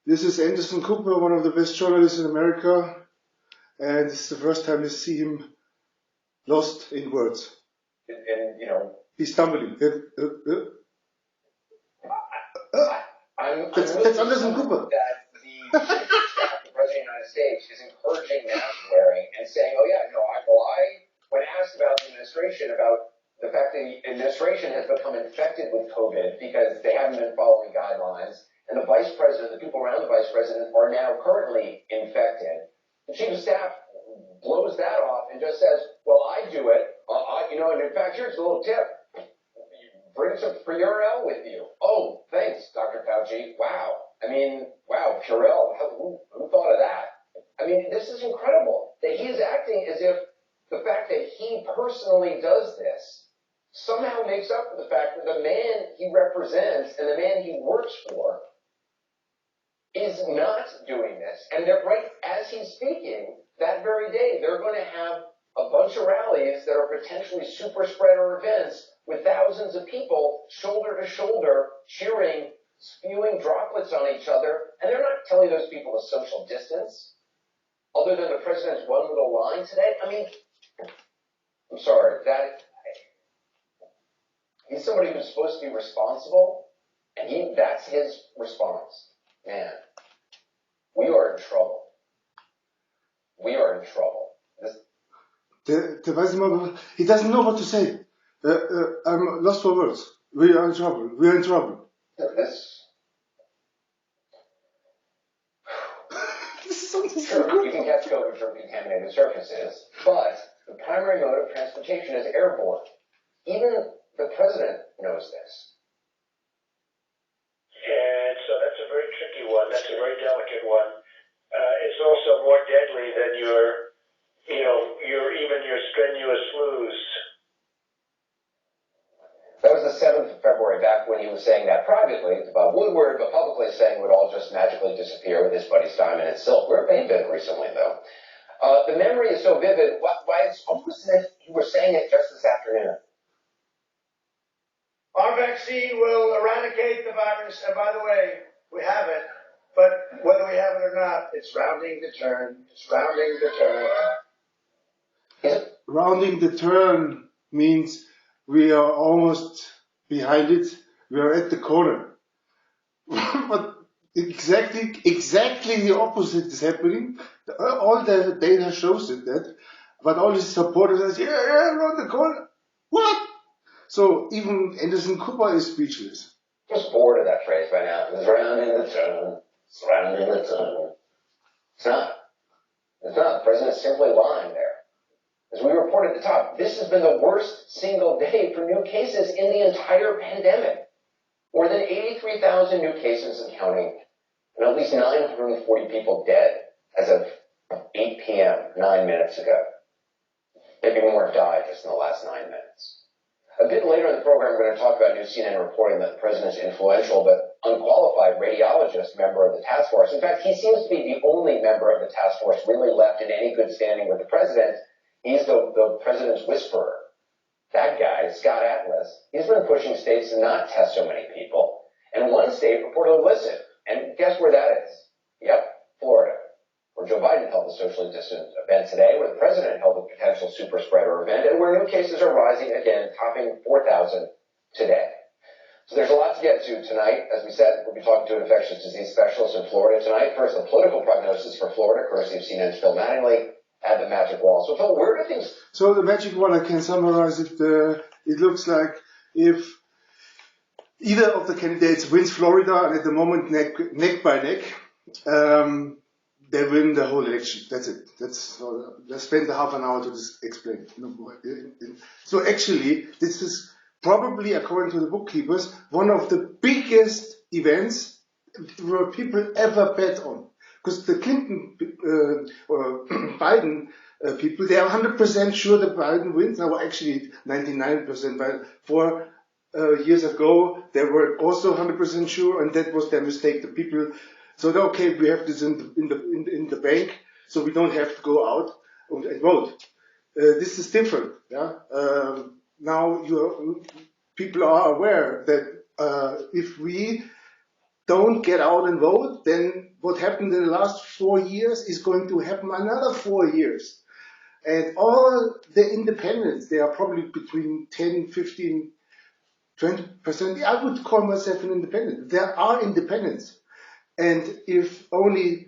This is Anderson Cooper, one of the best journalists in America, and it's the first time I see him lost in words. And he's stumbling. That's Anderson Cooper. That the President of the United States is encouraging mask wearing and saying, "Oh yeah, no, when asked about the administration, about the fact that the administration has become infected with COVID because they haven't been following guidelines, and the vice president, the people around the vice president, are now currently infected." The chief of staff blows that off and just says, "Well, I do it, and in fact, here's a little tip. Bring some Purell with you." "Oh, thanks, Dr. Fauci." Wow. Wow, Purell. Who thought of that? This is incredible that he is acting as if the fact that he personally does this somehow makes up for the fact that the man he represents and the man he works for is not doing this. And they're right as he's speaking, that very day, they're going to have a bunch of rallies that are potentially super spreader events with thousands of people shoulder to shoulder cheering, spewing droplets on each other. And they're not telling those people to social distance, other than the president's one little line today. I'm sorry, he's somebody who's supposed to be responsible, and that's his response. Man, we are in trouble. We are in trouble. He doesn't know what to say. I'm lost for words. We are in trouble. We are in trouble. Sure, you can catch COVID from contaminated surfaces, but the primary mode of transportation is airborne. Even the president knows this. And so that's a very tricky one. That's a very delicate one. It's also more deadly than your strenuous flus. That was the 7th of February, back when he was saying that privately to Bob Woodward, but publicly saying it would all just magically disappear with his buddies Diamond and Silk. Where have they been recently, though? The memory is so vivid, why it's almost as if you were saying it just this afternoon. Our vaccine will eradicate the virus, and by the way, we have it, but whether we have it or not, it's rounding the turn. It's rounding the turn. Rounding the turn means we are almost behind it. We are at the corner. But exactly the opposite is happening. All the data shows it that. But all his supporters say, yeah, around the corner. What? So even Anderson Cooper is speechless. Just bored of that phrase by now. It's rounding the turn. It's rounding the turn. It's not. It's not. The president's simply lying there. As we reported at the top, this has been the worst single day for new cases in the entire pandemic. More than 83,000 new cases and counting, and at least 940 people dead as of 8 p.m., 9 minutes ago. Maybe more have died just in the last 9 minutes. A bit later in the program, we're going to talk about new CNN reporting that the president's influential but unqualified radiologist, member of the task force. In fact, he seems to be the only member of the task force really left in any good standing with the president. He's the president's whisperer. That guy, Scott Atlas, he's been pushing states to not test so many people. And one state reportedly listened. And guess where that is? Yep, Florida, where Joe Biden held a socially distant event today, where the president held a potential super spreader event, and where new cases are rising again, topping 4,000 today. So there's a lot to get to tonight. As we said, we'll be talking to an infectious disease specialist in Florida tonight. First, the political prognosis for Florida, courtesy of CNN's Phil Mattingly, at the magic wall. So Phil, where do things... So the magic wall, I can summarize it. It looks like if either of the candidates wins Florida, and at the moment neck by neck, they win the whole election. That's it. Let's spend a half an hour to explain. So actually, this is probably, according to the bookkeepers, one of the biggest events where people ever bet on. Because the Clinton or Biden people, they are 100% sure that Biden wins. Now, actually, 99%. But 4 years ago, they were also 100% sure, and that was their mistake. The people thought, okay, we have this in the bank, so we don't have to go out and vote. This is different. Yeah. Now people are aware that if we don't get out and vote, then what happened in the last 4 years is going to happen another 4 years. And all the independents, they are probably between 10, 15, 20%. I would call myself an independent. There are independents. And if only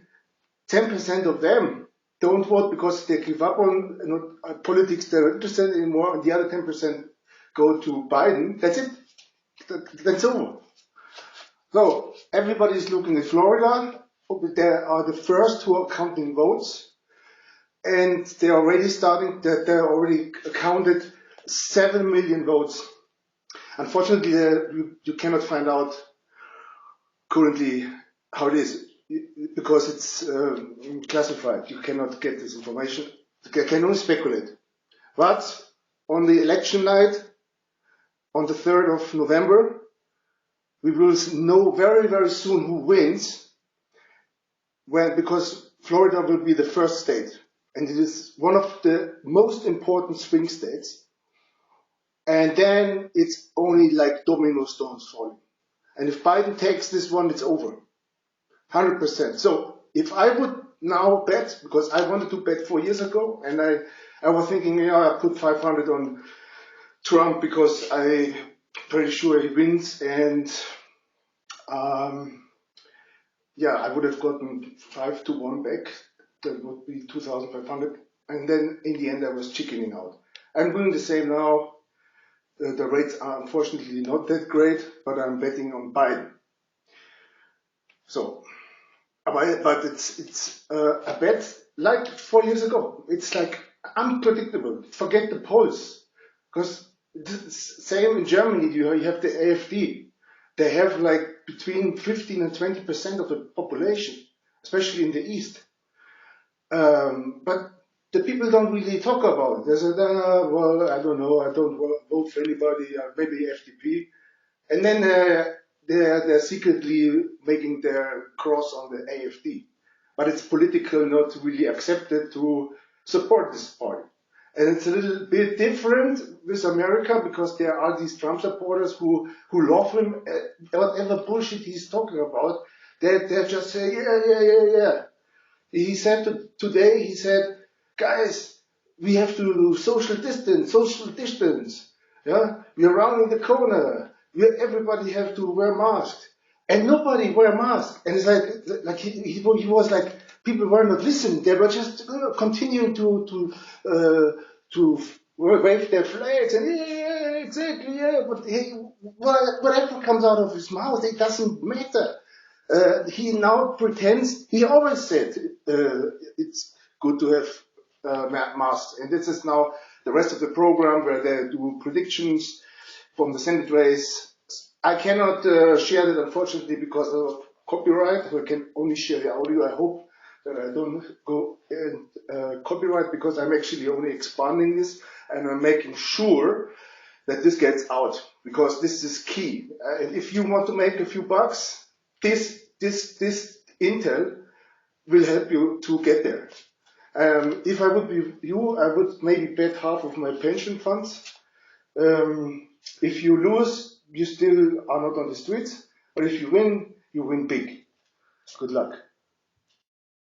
10% of them don't vote because they give up on politics, they're not interested anymore, and the other 10% go to Biden, that's it. That's over. So everybody is looking at Florida. They are the first who are counting votes, and they're already starting. They already counted 7 million votes. Unfortunately, you cannot find out currently how it is because it's classified. You cannot get this information. You can only speculate. But on the election night, on the 3rd of November, we will know very, very soon who wins, because Florida will be the first state, and it is one of the most important swing states. And then it's only like domino stones falling. And if Biden takes this one, it's over, 100%. So if I would now bet, because I wanted to bet 4 years ago, and I was thinking, yeah, I put 500 on Trump because I'm pretty sure he wins, and yeah, I would have gotten 5-1 back. That would be 2,500. And then in the end, I was chickening out. I'm doing the same now. The rates are unfortunately not that great, but I'm betting on Biden. So, but it's a bet like 4 years ago. It's like unpredictable. Forget the polls, because same in Germany. You have the AfD. They have like between 15 and 20% of the population, especially in the East. But the people don't really talk about it. They say, well, I don't know, I don't vote for anybody, maybe FDP. And then they're secretly making their cross on the AfD. But it's politically not really accepted to support this party. And it's a little bit different with America, because there are these Trump supporters who love him, whatever bullshit he's talking about, they just say, yeah. He said today, he said, guys, we have to do social distance. Yeah, we're rounding the corner. Everybody have to wear masks, and nobody wear masks. And it's like he was like, people were not listening. They were just continuing to wave their flags and yeah, exactly, yeah. But whatever comes out of his mouth, it doesn't matter. He now pretends. He always said it's good to have masks, and this is now the rest of the program where they do predictions from the Senate race. I cannot share that, unfortunately, because of copyright. I can only share the audio. I hope that I don't go in copyright, because I'm actually only expanding this, and I'm making sure that this gets out, because this is key. If you want to make a few bucks, this intel will help you to get there. If I would be you, I would maybe bet half of my pension funds. If you lose, you still are not on the streets, but if you win big. Good luck.